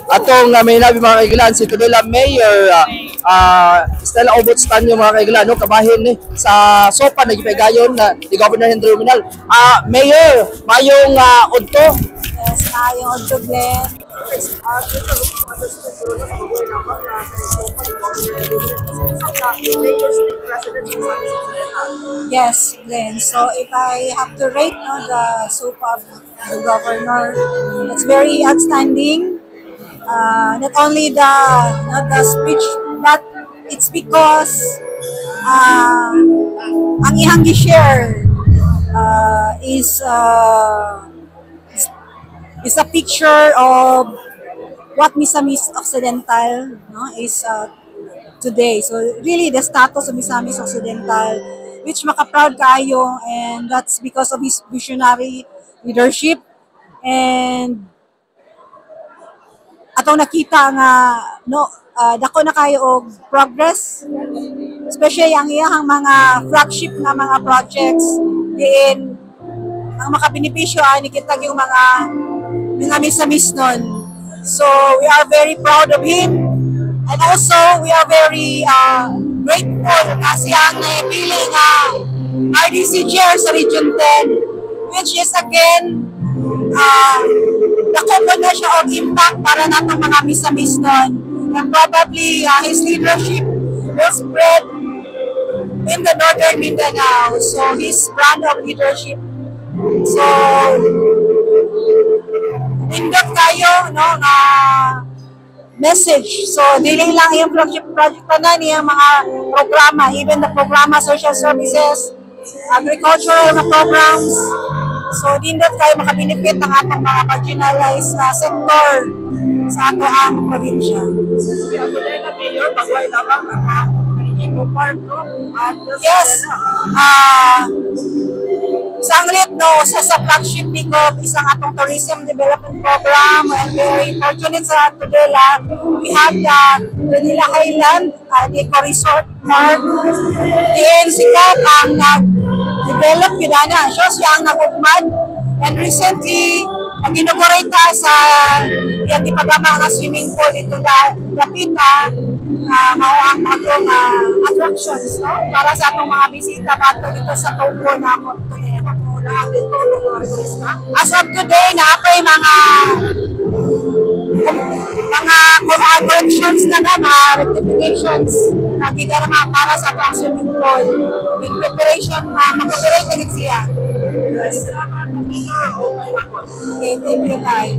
atong may nabi mga kaigilan si Tudela Mayor Stella Obotstan yung mga kaigilan no kabahin ni sa sopa na gipegayon na ni Governor Henry Rominal. Mayor, mayong udto. Yes, mayong udto Glenn. Yes, Glenn. So if I have to rate the soup of the governor, it's very outstanding. Not only the speech, but it's because ang ihang gi-share is a picture of what Misamis Occidental is today. So really the status of Misamis Occidental, which maka-proud kayo, and that's because of his visionary leadership. And atong nakita nga dako na kayo og progress, especially ang iyang mga flagship na mga projects diin ang makabenepisyo ani kitag yung mga misamis nun. So we are very proud of him, and also we are very grateful kasi ang naipili nga RDC chair sa Region 10, which is again nakuha na siya og impact para natong mga misamis nun. And probably his leadership will spread in the northern Mindanao. So his brand of leadership. So indot kayo nga message. So dili lang yung flagship project na niya mga programa, even the programa social services, agricultural na programs. So dindot kayo makabenefit ng atong mga marginalized sector sa ato ang probinsya. Yes. Sanglit sa flagship ni ko isang atong tourism development program, and very fortunate sa Tudela. We have the Manila Highland Eco Resort Park. Diyan si Kap ang nag-develop yun na. Siya ang nag-upmad. And recently, ang inaugurata sa yung ipagama nga swimming pool ito Lapita, mao ang atong attractions para sa atong mga bisita bato dito sa Togo na mo. As of today, naapay mga corrections na mga rectifications na gigarama para sa atong swimming pool. In preparation, mag-operate na siya. Okay, thank you, guys.